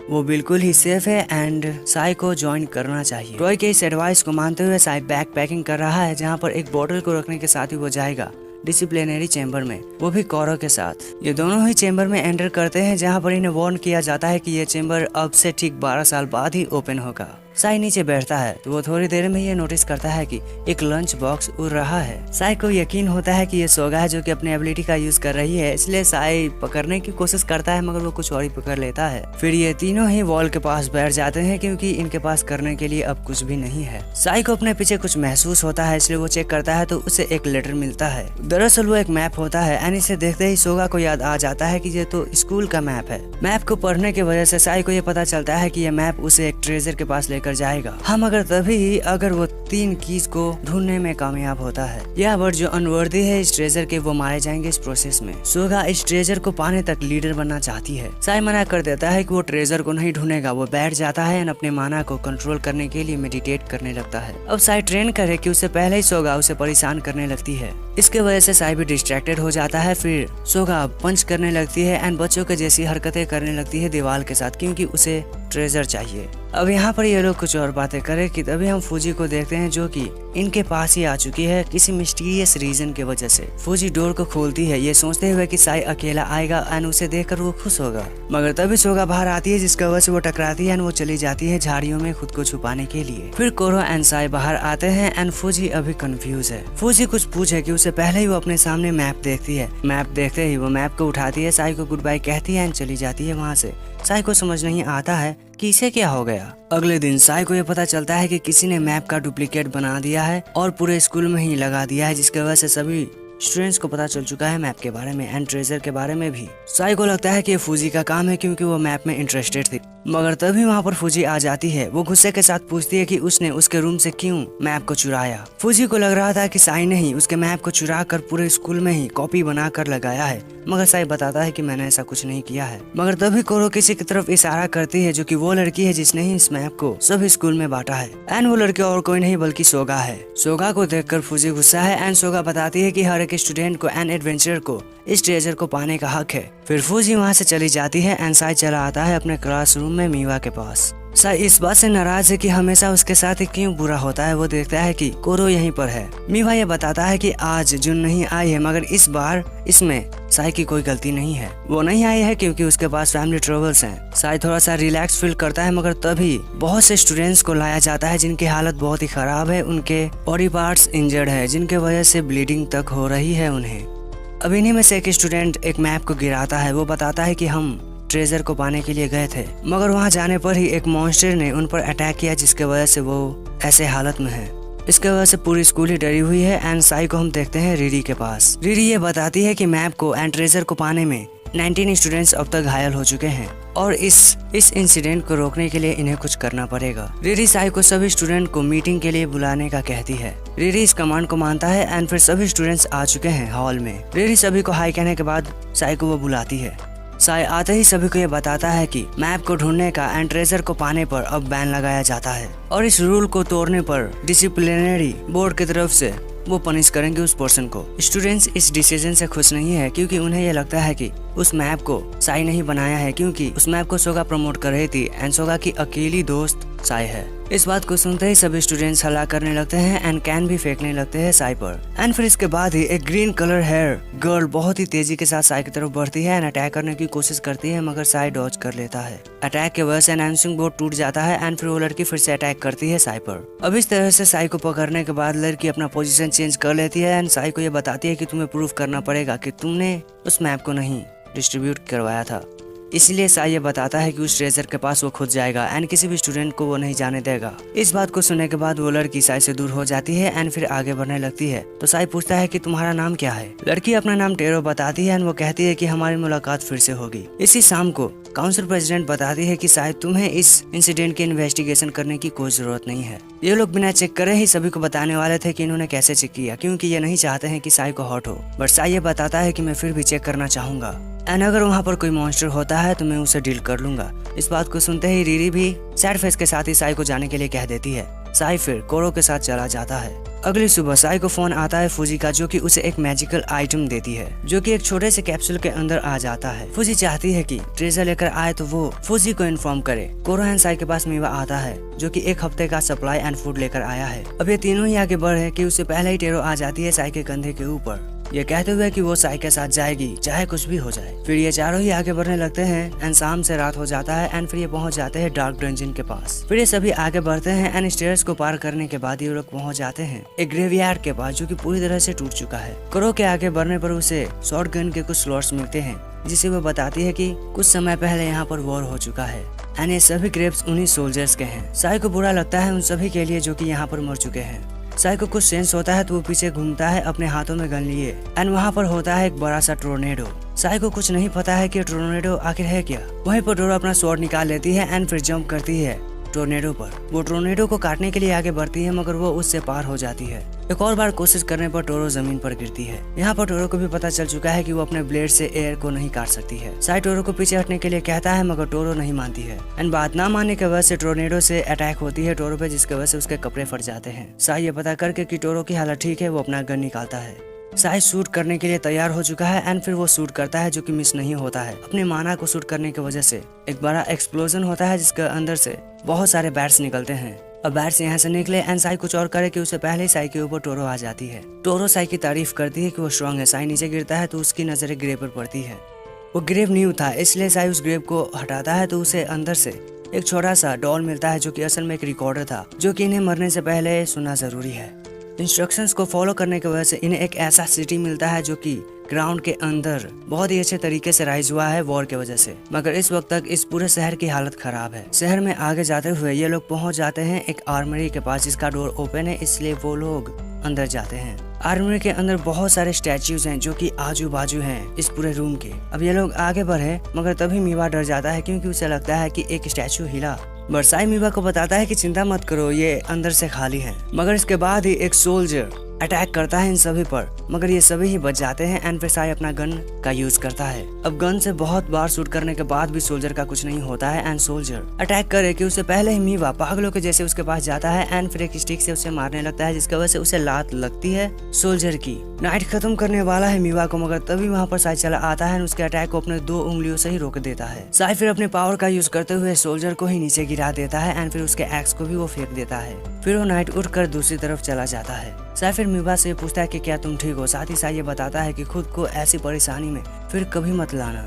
वो बिल्कुल ही सेफ है एंड साई को ज्वाइन करना चाहिए। टॉय के इस एडवाइस को मानते हुए साई बैग पैकिंग कर रहा है, जहाँ पर एक बोतल को रखने के साथ ही वो जाएगा डिसिप्लिनरी चैम्बर में, वो भी कौरव के साथ। ये दोनों ही चैम्बर में एंटर करते हैं, जहाँ पर इन्हें वार्न किया जाता है कि ये चैम्बर अब से ठीक 12 साल बाद ही ओपन होगा। साई नीचे बैठता है तो वो थोड़ी देर में ये नोटिस करता है कि एक लंच बॉक्स उड़ रहा है। साई को यकीन होता है कि ये सोगा है जो कि अपने एबिलिटी का यूज कर रही है, इसलिए साई पकड़ने की कोशिश करता है, मगर वो कुछ और ही पकड़ लेता है। फिर ये तीनों ही वॉल के पास बैठ जाते हैं क्योंकि इनके पास करने के लिए अब कुछ भी नहीं है। साई को अपने पीछे कुछ महसूस होता है, इसलिए वो चेक करता है तो उसे एक लेटर मिलता है। दरअसल वो एक मैप होता है एंड इसे देखते ही सोगा को याद आ जाता है कि ये तो स्कूल का मैप है। मैप को पढ़ने की वजह से साई को ये पता चलता है कि ये मैप उसे एक ट्रेजर के पास लेकर जाएगा। मगर तभी अगर वो 3 कीज को ढूंढने में कामयाब होता है। यह वर्ड जो अनवर्दी है इस ट्रेजर के, वो मारे जाएंगे इस प्रोसेस में। सोगा इस ट्रेजर को पाने तक लीडर बनना चाहती है। साई मना कर देता है कि वो ट्रेजर को नहीं ढूंढेगा। वो बैठ जाता है और अपने माना को कंट्रोल करने के लिए मेडिटेट करने लगता है। अब साई ट्रेन करे कि उससे पहले ही सोगा उसे परेशान करने लगती है। इसके वजह से साई भी डिस्ट्रैक्टेड हो जाता है। फिर सोगा पंच करने लगती है एंड बच्चों के जैसी हरकतें करने लगती है दीवार के साथ, क्योंकि उसे ट्रेजर चाहिए। अब यहाँ पर ये लोग कुछ और बातें करे कि तभी हम फूजी को देखते हैं जो कि इनके पास ही आ चुकी है किसी मिस्टीरियस रीजन की वजह से। फूजी डोर को खोलती है ये सोचते हुए कि साई अकेला आएगा एंड उसे देखकर वो खुश होगा, मगर तभी सोगा बाहर आती है, जिसकी वजह से वो टकराती है एंड वो चली जाती है झाड़ियों में खुद को छुपाने के लिए। फिर कोरो एंड साई बाहर आते हैं एंड फूजी अभी कंफ्यूज है। फूजी कुछ पूछे कि उससे पहले ही वो अपने सामने मैप देखती है। मैप देखते ही वो मैप को उठाती है, साई को गुड बाय कहती है एंड चली जाती है वहाँ से। साई को समझ नहीं आता है कि इसे क्या हो गया। अगले दिन साई को ये पता चलता है कि किसी ने मैप का डुप्लीकेट बना दिया है और पूरे स्कूल में ही लगा दिया है, जिसकी वजह से सभी स्टूडेंट्स को पता चल चुका है मैप के बारे में एंड ट्रेजर के बारे में भी। साई को लगता है कि ये फूजी का काम है क्योंकि वो मैप में इंटरेस्टेड थी। मगर तभी वहाँ पर फूजी आ जाती है। वो गुस्से के साथ पूछती है कि उसने उसके रूम से क्यों मैप को चुराया। फूजी को लग रहा था कि साई ने ही उसके मैप को चुरा कर पूरे स्कूल में ही कॉपी बना कर लगाया है, मगर साई बताता है कि मैंने ऐसा कुछ नहीं किया है। मगर तभी कोरो किसी की तरफ इशारा करती है जो कि वो लड़की है जिसने ही इस मैप को सभी स्कूल में बांटा है। एंड वो लड़की और कोई नहीं बल्कि सोगा है। सोगा को देखकर फूजी गुस्सा है एंड सोगा बताती है कि हर एक स्टूडेंट को एंड एडवेंचर को इस ट्रेजर को पाने का हक है। फिर फूजी वहाँ से चली जाती है एंड साई चला आता है अपने क्लासरूम में मीवा के पास। साई इस बात से नाराज है कि हमेशा उसके साथ ही क्यों बुरा होता है। वो देखता है कि कोरो यहीं पर है। मीवा ये बताता है कि आज जुन नहीं आई है, मगर इस बार इसमें साई की कोई गलती नहीं है। वो नहीं आई है क्योंकि उसके पास फैमिली ट्रबल्स हैं। साई थोड़ा सा रिलैक्स फील करता है, मगर तभी बहुत से स्टूडेंट्स को लाया जाता है जिनकी हालत बहुत ही खराब है। उनके बॉडी पार्ट्स इंजर्ड है जिनके वजह से ब्लीडिंग तक हो रही है उन्हें। अब इन्हीं में से एक स्टूडेंट एक मैप को गिराता है। वो बताता है कि हम ट्रेजर को पाने के लिए गए थे, मगर वहां जाने पर ही एक मॉन्स्टर ने उन पर अटैक किया जिसके वजह से वो ऐसे हालत में है। इसके वजह से पूरी स्कूल ही डरी हुई है। एंड साई को हम देखते हैं रिरी के पास। रिरी ये बताती है कि मैप को एंड ट्रेजर को पाने में 19 स्टूडेंट्स अब तक घायल हो चुके हैं और इस इंसिडेंट को रोकने के लिए इन्हें कुछ करना पड़ेगा। रिरी साई को सभी स्टूडेंट को मीटिंग के लिए बुलाने का कहती है। रिरी इस कमांड को मानता है एंड फिर सभी स्टूडेंट्स आ चुके हैं हॉल में। रिरी सभी को हाई कहने के बाद साई को वो बुलाती है। साई आते ही सभी को ये बताता है कि मैप को ढूंढने का एंड ट्रेजर को पाने पर अब बैन लगाया जाता है और इस रूल को तोड़ने पर डिसिप्लिनरी बोर्ड की तरफ से वो पनिश करेंगे उस पर्सन को। स्टूडेंट्स इस डिसीजन से खुश नहीं है क्योंकि उन्हें ये लगता है कि उस मैप को साई नहीं बनाया है, क्योंकि उस मैप को सोगा प्रमोट कर रही थी एंड सोगा की अकेली दोस्त साई है। इस बात को सुनते ही सभी स्टूडेंट्स हल्ला करने लगते हैं एंड कैन भी फेंकने लगते हैं साई पर। एंड फिर इसके बाद ही एक ग्रीन कलर हेयर गर्ल बहुत ही तेजी के साथ साई की तरफ बढ़ती है एंड अटैक करने की कोशिश करती है, मगर साई डॉज कर लेता है। अटैक के वजह से अनाउंसिंग बोर्ड टूट जाता है एंड फिर वो लड़की फिर से अटैक करती है साई पर। अब इस तरह से साई को पकड़ने के बाद लड़की अपना पोजीशन चेंज कर लेती है एंड साई को ये बताती है कि तुम्हें प्रूव करना पड़ेगा कि तुमने उस मैप को नहीं डिस्ट्रीब्यूट करवाया था। इसलिए साई ये बताता है कि उस ट्रेजर के पास वो खुद जाएगा एंड किसी भी स्टूडेंट को वो नहीं जाने देगा। इस बात को सुनने के बाद वो लड़की साई से दूर हो जाती है एंड फिर आगे बढ़ने लगती है। तो साई पूछता है कि तुम्हारा नाम क्या है। लड़की अपना नाम टेरो बताती है एंड वो कहती है कि हमारी मुलाकात फिर से होगी। इसी शाम को काउंसिल प्रेसिडेंट बताती है कि शायद तुम्हें इस इंसिडेंट की इन्वेस्टिगेशन करने की कोई जरूरत नहीं है। ये लोग बिना चेक करे ही सभी को बताने वाले थे कि इन्होंने कैसे चेक किया, क्योंकि ये नहीं चाहते हैं कि साई को हर्ट हो। बट साई ये बताता है कि मैं फिर भी चेक करना चाहूंगा एंड अगर वहाँ पर कोई मॉन्स्टर होता है तो मैं उसे डील कर लूंगा। इस बात को सुनते ही रीरी भी सैड फेस के साथ ही साई को जाने के लिए कह देती है। साई फिर कोरो के साथ चला जाता है। अगली सुबह साई को फोन आता है फूजी का, जो कि उसे एक मैजिकल आइटम देती है जो कि एक छोटे से कैप्सूल के अंदर आ जाता है। फूजी चाहती है कि ट्रेजर लेकर आए तो वो फूजी को इन्फॉर्म करे। कोरो एंड साई के पास मीवा आता है जो कि एक हफ्ते का सप्लाई एंड फूड लेकर आया है। अब ये तीनों ही आगे बढ़ है कि उससे पहले ही टेरो आ जाती है साई के कंधे के ऊपर, ये कहते हुए कि वो साई के साथ जाएगी चाहे कुछ भी हो जाए। फिर ये चारों ही आगे बढ़ने लगते हैं एंड शाम से रात हो जाता है एंड फिर ये पहुंच जाते हैं डार्क डंजन के पास। फिर ये सभी आगे बढ़ते हैं एंड स्टेयर्स को पार करने के बाद ये लोग पहुंच जाते हैं एक ग्रेवयार्ड के पास जो कि पूरी तरह से टूट चुका है। कोरो के आगे बढ़ने पर उसे शॉर्ट गन के कुछ स्लॉट्स मिलते हैं जिसे वो बताती है कि कुछ समय पहले यहाँ पर वॉर हो चुका है एंड ये सभी ग्रेव्स उन्हीं सोल्जर्स के हैं। साई को बुरा लगता है उन सभी के लिए जो कि यहाँ पर मर चुके हैं। साई को कुछ सेंस होता है तो वो पीछे घूमता है अपने हाथों में गन लिए एंड वहाँ पर होता है एक बड़ा सा टोर्नेडो। साई को कुछ नहीं पता है कि टोर्नेडो आखिर है क्या। वहीं पर डोरा अपना स्वॉर्ड निकाल लेती है एंड फिर जंप करती है टोर्नेडो पर। वो टोर्नेडो को काटने के लिए आगे बढ़ती है मगर वो उससे पार हो जाती है। एक और बार कोशिश करने पर टोरो जमीन पर गिरती है। यहाँ पर टोरो को भी पता चल चुका है कि वो अपने ब्लेड से एयर को नहीं काट सकती है। साई टोरो को पीछे हटने के लिए कहता है मगर टोरो नहीं मानती है एंड बात ना मानने की वजह से टोर्नेडो से अटैक होती है टोरो पे, जिसकी वजह से उसके कपड़े फट जाते हैं। साई ये पता करके कि टोरो की हालत ठीक है वो अपना गन निकालता है। साई शूट करने के लिए तैयार हो चुका है एंड फिर वो शूट करता है जो कि मिस नहीं होता है। अपनी माना को शूट करने की वजह से एक बड़ा एक्सप्लोजन होता है जिसके अंदर से बहुत सारे बैट्स निकलते हैं। अब बैट्स यहाँ से निकले एंड साई कुछ और करे कि उससे पहले ही साई के ऊपर टोरो आ जाती है। टोरो साई की तारीफ करती है कि वो स्ट्रांग है। साई नीचे गिरता है तो उसकी नजर एक ग्रेव पर पड़ती है। वो ग्रेव न्यू था इसलिए साई उस ग्रेव को हटाता है तो उसे अंदर से एक छोटा सा डॉल मिलता है जो कि असल में एक रिकॉर्डर था जो कि इन्हें मरने से पहले सुनना जरूरी है। इंस्ट्रक्शंस को फॉलो करने की वजह से इन्हें एक ऐसा सिटी मिलता है जो कि ग्राउंड के अंदर बहुत ही अच्छे तरीके से राइज हुआ है वॉर की वजह से। मगर इस वक्त तक इस पूरे शहर की हालत खराब है। शहर में आगे जाते हुए ये लोग पहुंच जाते हैं एक आर्मरी के पास जिसका डोर ओपन है, इसलिए वो लोग अंदर जाते हैं। आर्मरी के अंदर बहुत सारे स्टैच्यूज हैं जो कि आजू बाजू हैं इस पूरे रूम के। अब ये लोग आगे बढ़े मगर तभी मीवा डर जाता है क्योंकि उसे लगता है कि एक स्टैचू हिला। बरसाई मीवा को बताता है कि चिंता मत करो, ये अंदर से खाली है। मगर इसके बाद ही एक सोल्जर अटैक करता है इन सभी पर, मगर ये सभी ही बच जाते हैं एंड फिर साई अपना गन का यूज करता है। अब गन से बहुत बार शूट करने के बाद भी सोल्जर का कुछ नहीं होता है एंड सोल्जर अटैक करे कि उससे पहले ही मीवा पागलों के जैसे उसके पास जाता है एंड फिर एक स्टिक से उसे मारने लगता है, जिसकी वजह से उसे लात लगती है सोल्जर की। नाइट खत्म करने वाला है मीवा को, मगर तभी वहाँ पर साई चला आता है, उसके अटैक को अपने 2 उंगलियों से ही रोक देता है। साई फिर अपने पावर का यूज करते हुए सोल्जर को ही नीचे गिरा देता है एंड फिर उसके एक्स को भी वो फेंक देता है। फिर वो नाइट उठकर दूसरी तरफ चला जाता है। साई फिर मीवा से पूछता है कि क्या तुम ठीक हो। साथ ही साई ये बताता है कि खुद को ऐसी परेशानी में फिर कभी मत लाना।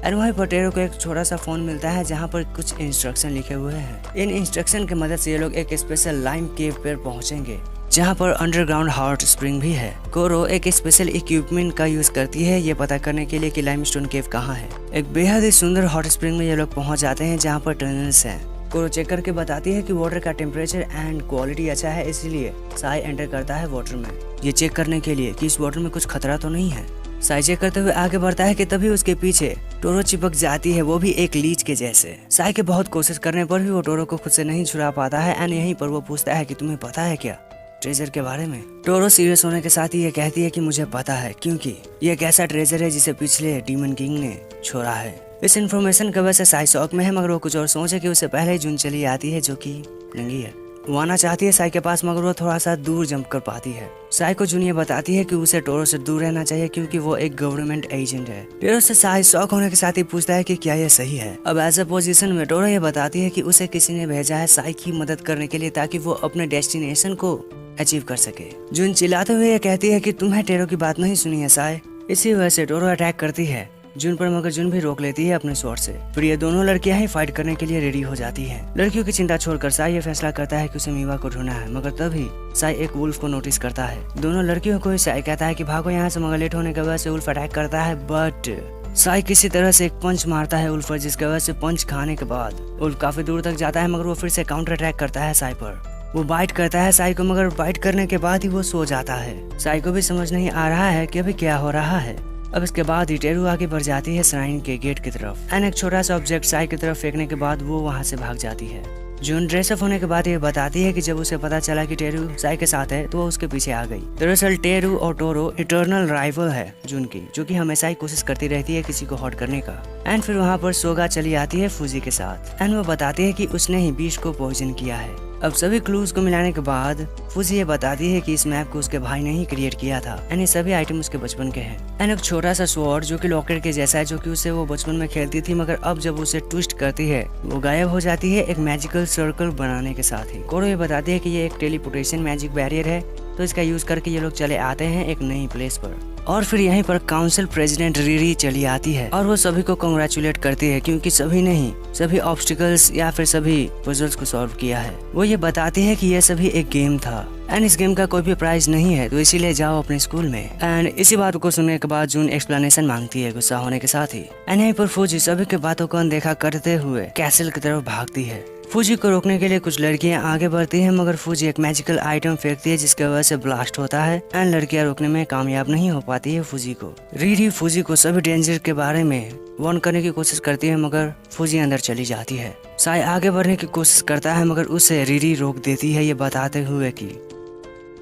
एंड वहीं पर टेरो को एक छोटा सा फोन मिलता है जहाँ पर कुछ इंस्ट्रक्शन लिखे हुए हैं। इन इंस्ट्रक्शन की मदद से ये लोग एक स्पेशल लाइम केव पर पहुंचेंगे जहाँ पर अंडरग्राउंड हॉट स्प्रिंग भी है। कोरो एक स्पेशल इक्विपमेंट का यूज करती है ये पता करने के लिए कि लाइमस्टोन केव कहाँ है। एक बेहद ही सुंदर हॉट स्प्रिंग में ये लोग पहुंच जाते हैं जहाँ पर टनल्स हैं। कोरो चेक करके बताती है कि वाटर का टेम्परेचर एंड क्वालिटी अच्छा है, इसलिए साई एंटर करता है वाटर में ये चेक करने के लिए कि इस वाटर में कुछ खतरा तो नहीं है। साई चेक करते हुए आगे बढ़ता है कि तभी उसके पीछे टोरो चिपक जाती है, वो भी एक लीच के जैसे। साई के बहुत कोशिश करने पर भी वो टोरो को खुद से नहीं छुड़ा पाता है एंड यहीं पर वो पूछता है कि तुम्हें पता है क्या ट्रेजर के बारे में। टोरो सीरियस होने के साथ ही ये कहती है कि मुझे पता है, क्योंकि ये एक ऐसा ट्रेजर है जिसे पिछले डीमन किंग ने छोड़ा है। इस इन्फॉर्मेशन की वजह से साई शौक में है, मगर वो कुछ और सोचे कि उसे पहले ही जून चली आती है जो कि नंगी है। वो आना चाहती है साई के पास, मगर वो थोड़ा सा दूर जंप कर पाती है। साई को जून ये बताती है कि उसे टोरो से दूर रहना चाहिए क्योंकि वो एक गवर्नमेंट एजेंट है। टोरो से साई शौक होने के साथ ही पूछता है कि क्या ये सही है। अब एज अ पोजीशन में टोरो ये बताती है कि उसे किसी ने भेजा है साई की मदद करने के लिए ताकि वो अपने डेस्टिनेशन को अचीव कर सके। जून चिल्लाते हुए ये कहती है कि तुम्हें टेरो की बात नहीं सुनी है साई। इसी वजह से टोरो अटैक करती है जून पर, मगर जून भी रोक लेती है अपने स्वॉर्ड से। फिर ये दोनों लड़कियां ही फाइट करने के लिए रेडी हो जाती हैं। लड़कियों की चिंता छोड़कर साई ये फैसला करता है कि उसे मीवा को ढूंढना है, मगर तभी साई एक वुल्फ को नोटिस करता है। दोनों लड़कियों को साई कहता है कि भागो यहाँ से, मगर लेट होने की वजह से वुल्फ अटैक करता है। बट साई किसी तरह से एक पंच मारता है वुल्फ पर, जिसकी वजह से पंच खाने के बाद वुल्फ काफी दूर तक जाता है, मगर वो फिर से काउंटर अटैक करता है साई पर। वो बाइट करता है साई को, मगर बाइट करने के बाद ही वो सो जाता है। साई को भी समझ नहीं आ रहा है कि अभी क्या हो रहा है। अब इसके बाद ही टेरू आगे बढ़ जाती है श्राइन के गेट की तरफ एंड एक छोटा सा ऑब्जेक्ट साई की तरफ फेंकने के बाद वो वहाँ से भाग जाती है। जून ड्रेसअप होने के बाद ये बताती है कि जब उसे पता चला कि टेरू साई के साथ है तो वो उसके पीछे आ गई। दरअसल टेरू और टोरो इटर्नल राइवल है जून की, जो कि हमेशा ही कोशिश करती रहती है किसी को हॉट करने का। एंड फिर वहाँ पर सोगा चली आती है फूजी के साथ एंड वो बताती है कि उसने ही बीच को पॉइजन किया है। अब सभी क्लूज को मिलाने के बाद फूजी ये बताती है कि इस मैप को उसके भाई ने ही क्रिएट किया था एंड ये सभी आइटम उसके बचपन के हैं। एंड एक छोटा सा स्वॉर्ड जो कि लॉकेट के जैसा है, जो कि उसे वो बचपन में खेलती थी, मगर अब जब उसे ट्विस्ट करती है वो गायब हो जाती है एक मैजिकल सर्कल बनाने के साथ ही। कोरो ये बताती है कि ये एक टेलीपोर्टेशन मैजिक बैरियर है, तो इसका यूज करके ये लोग चले आते हैं एक नई प्लेस पर। और फिर यहीं पर काउंसिल प्रेसिडेंट रीरी चली आती है और वो सभी को कांग्रेचुलेट करती है क्योंकि सभी ने ही सभी ऑब्स्टिकल्स या फिर सभी पजल्स को सॉल्व किया है। वो ये बताती है कि ये सभी एक गेम था एंड इस गेम का कोई भी प्राइज नहीं है, तो इसीलिए जाओ अपने स्कूल में। एंड इसी बात को सुनने के बाद जून एक्सप्लेनेशन मांगती है गुस्सा होने के साथ ही। एंड यहीं पर फूजी सभी के बातों को अनदेखा करते हुए कैसल की तरफ भागती है। फूजी को रोकने के लिए कुछ लड़कियां आगे बढ़ती हैं, मगर फूजी एक मैजिकल आइटम फेंकती है जिसकी वजह से ब्लास्ट होता है एंड लड़कियां रोकने में कामयाब नहीं हो पाती है फूजी को। रीरी फूजी को सभी डेंजर के बारे में वार्न करने की कोशिश करती है, मगर फूजी अंदर चली जाती है। साई आगे बढ़ने की कोशिश करता है, मगर उसे रीरी रोक देती है, ये बताते हुए कि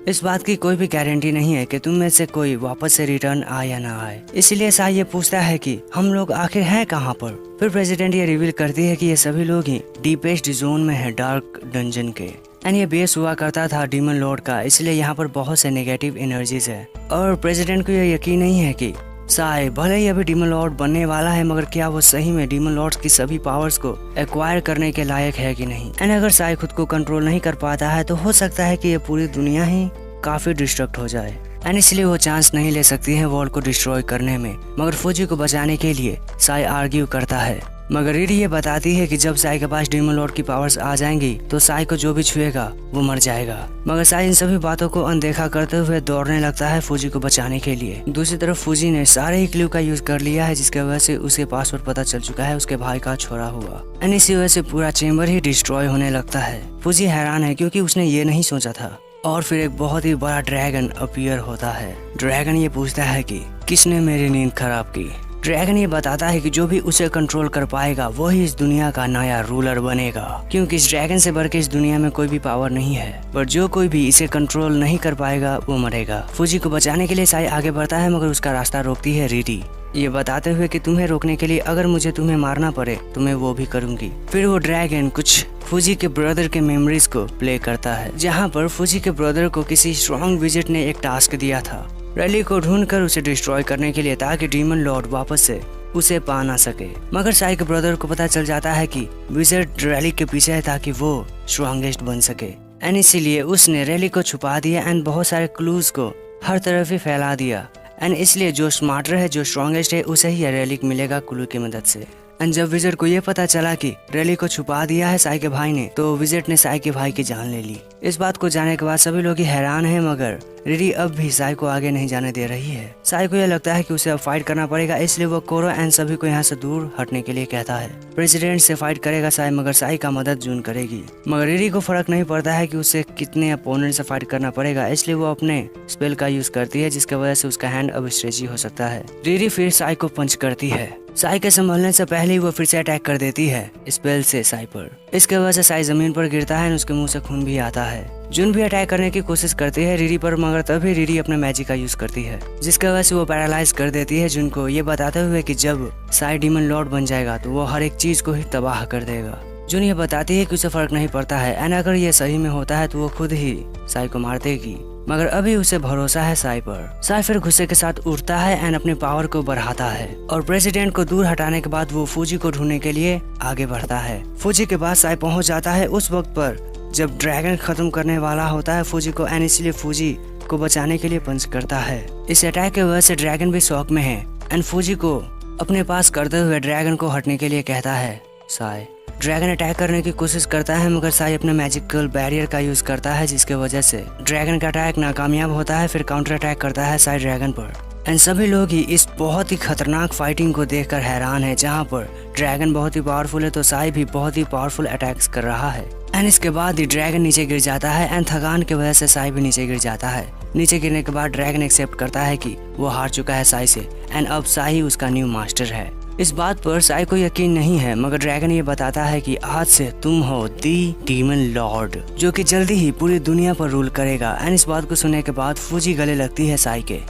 इस बात की कोई भी गारंटी नहीं है कि तुम में से कोई वापस से रिटर्न आए या ना आए। इसलिए साई ये पूछता है कि हम लोग आखिर हैं कहाँ पर। फिर प्रेसिडेंट ये रिवील करती है कि ये सभी लोग ही डीपेस्ट जोन में है, डार्क डंजन के। एंड ये बेस हुआ करता था डीमन लॉर्ड का, इसलिए यहाँ पर बहुत से नेगेटिव एनर्जीज है। और प्रेसिडेंट को ये यकीन नहीं है कि साई भले ही अभी डीमन लॉर्ड बनने वाला है, मगर क्या वो सही में डीमन लॉर्ड्स की सभी पावर्स को एक्वायर करने के लायक है कि नहीं। एंड अगर साई खुद को कंट्रोल नहीं कर पाता है तो हो सकता है कि ये पूरी दुनिया ही काफी डिस्ट्रक्ट हो जाए एंड इसलिए वो चांस नहीं ले सकती है वर्ल्ड को डिस्ट्रॉय करने में। मगर फूजी को बचाने के लिए साई आर्ग्यू करता है, मगर रीडी ये बताती है कि जब साई के पास डीमन लॉर्ड की पावर्स आ जाएंगी तो साई को जो भी छुएगा वो मर जाएगा। मगर साई इन सभी बातों को अनदेखा करते हुए दौड़ने लगता है फूजी को बचाने के लिए। दूसरी तरफ फूजी ने सारे ही क्लू का यूज कर लिया है, जिसकी वजह से उसे पासवर्ड पता चल चुका है उसके भाई का छोड़ा हुआ एंड इसी वजह से पूरा चेम्बर ही डिस्ट्रॉय होने लगता है। फूजी हैरान है क्योंकि उसने ये नहीं सोचा था और फिर एक बहुत ही बड़ा ड्रैगन अपीयर होता है। ड्रैगन ये पूछता है कि किसने मेरी नींद खराब की। ड्रैगन ये बताता है कि जो भी उसे कंट्रोल कर पाएगा वही इस दुनिया का नया रूलर बनेगा, क्योंकि इस ड्रैगन से बढ़ के इस दुनिया में कोई भी पावर नहीं है। पर जो कोई भी इसे कंट्रोल नहीं कर पाएगा वो मरेगा। फूजी को बचाने के लिए साई आगे बढ़ता है, मगर उसका रास्ता रोकती है रिरी, ये बताते हुए कि तुम्हें रोकने के लिए अगर मुझे तुम्हें मारना पड़े तो मैं वो भी करूंगी। फिर वो ड्रैगन कुछ फूजी के ब्रदर के मेमोरीज को प्ले करता है, जहाँ पर फूजी के ब्रदर को किसी स्ट्रॉन्ग विजिट ने एक टास्क दिया था, रैली को ढूंढकर उसे डिस्ट्रॉय करने के लिए, ताकि डीमन लॉर्ड वापस से उसे पा ना सके। मगर साई के ब्रदर को पता चल जाता है कि विजिट रैली के पीछे है ताकि वो स्ट्रॉन्गेस्ट बन सके, एंड इसीलिए उसने रैली को छुपा दिया एंड बहुत सारे क्लूज को हर तरफ ही फैला दिया। एंड इसलिए जो स्मार्टर है, जो स्ट्रॉन्गेस्ट है, उसे ही रेलिक मिलेगा क्लू की मदद से। एंड जब विजिट को ये पता चला कि रेलिक को छुपा दिया है साई के भाई ने, तो विजिट ने साई के भाई की जान ले ली। इस बात को जानने के बाद सभी लोग ही हैरान हैं, मगर रिरी अब भी साई को आगे नहीं जाने दे रही है। साई को यह लगता है कि उसे अब फाइट करना पड़ेगा, इसलिए वो कोरो एंड सभी को यहाँ से दूर हटने के लिए कहता है। प्रेसिडेंट से फाइट करेगा साई, मगर साई का मदद जून करेगी। मगर रिरी को फर्क नहीं पड़ता है कि उसे कितने अपोनेंट से फाइट करना पड़ेगा, इसलिए वो अपने स्पेल का यूज करती है, जिसकी वजह से उसका हैंड अब स्ट्रेची हो सकता है। रिरी फिर साई को पंच करती है। साई के संभलने से पहले ही वो फिर से अटैक कर देती है स्पेल से साई पर। इसके वजह से साई जमीन पर गिरता है और उसके मुंह से खून भी आता है। जून भी अटैक करने की कोशिश करती है रिरी पर, मगर तभी रिरी अपने मैजिक का यूज करती है, जिसकी वजह से वो पैरालाइज कर देती है जून को, ये बताते हुए कि जब साई डीमन लॉर्ड बन जाएगा तो वो हर एक चीज को ही तबाह कर देगा। जून ये बताती है कि उसे फर्क नहीं पड़ता है, एंड अगर ये सही में होता है तो वो खुद ही साई को मार देगी, मगर अभी उसे भरोसा है साई पर। साई फिर गुस्से के साथ उठता है एंड अपने पावर को बढ़ाता है, और प्रेसिडेंट को दूर हटाने के बाद वो फूजी को ढूंढने के लिए आगे बढ़ता है। फूजी के पास साई पहुंच जाता है उस वक्त पर जब ड्रैगन खत्म करने वाला होता है फूजी को, एंड इसलिए फूजी को बचाने के लिए पंच करता है। इस अटैक की वजह से ड्रैगन भी शॉक में है एंड फूजी को अपने पास करते हुए ड्रैगन को हटने के लिए कहता है साई। ड्रैगन अटैक करने की कोशिश करता है, मगर साई अपने मैजिकल बैरियर का यूज करता है, जिसके वजह से ड्रैगन का अटैक नाकामयाब होता है। फिर काउंटर अटैक करता है साई ड्रैगन पर, एंड सभी लोग ही इस बहुत ही खतरनाक फाइटिंग को देखकर हैरान है, जहां पर ड्रैगन बहुत ही पावरफुल है तो साई भी बहुत ही पावरफुल अटैक्स कर रहा है। एंड इसके बाद ही ड्रैगन नीचे गिर जाता है एंड थकान की वजह से साई भी नीचे गिर जाता है। नीचे गिरने के बाद ड्रैगन एक्सेप्ट करता है कि वो हार चुका है साई से, एंड अब साई उसका न्यू मास्टर है। इस बात पर साई को यकीन नहीं है, मगर ड्रैगन ये बताता है कि आज से तुम हो दी डीमन लॉर्ड, जो कि जल्दी ही पूरी दुनिया पर रूल करेगा। एंड इस बात को सुनने के बाद फूजी गले लगती है साई के,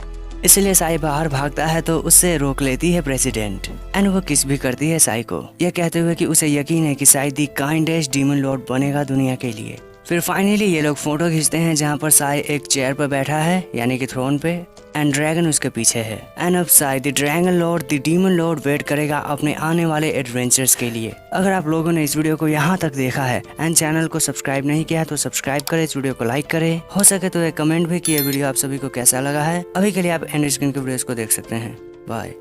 इसलिए साई बाहर भागता है तो उससे रोक लेती है प्रेसिडेंट, एंड वो किस भी करती है साई को, यह कहते हुए कि उसे यकीन है कि साई दी काइंडेस्ट डीमन लॉर्ड बनेगा दुनिया के लिए। फिर फाइनली ये लोग फोटो खींचते हैं, जहाँ पर साई एक चेयर पर बैठा है, यानी कि थ्रोन पे, एंड ड्रैगन उसके पीछे है। एंड अब Sai the dragon lord the demon lord wait करेगा अपने आने वाले एडवेंचर्स के लिए। अगर आप लोगों ने इस वीडियो को यहाँ तक देखा है एंड चैनल को सब्सक्राइब नहीं किया तो सब्सक्राइब करें, इस वीडियो को लाइक करें, हो सके तो एक कमेंट भी कि ये वीडियो आप सभी को कैसा लगा है। अभी के लिए आप एंड स्क्रीन के वीडियोस को देख सकते हैं। बाय।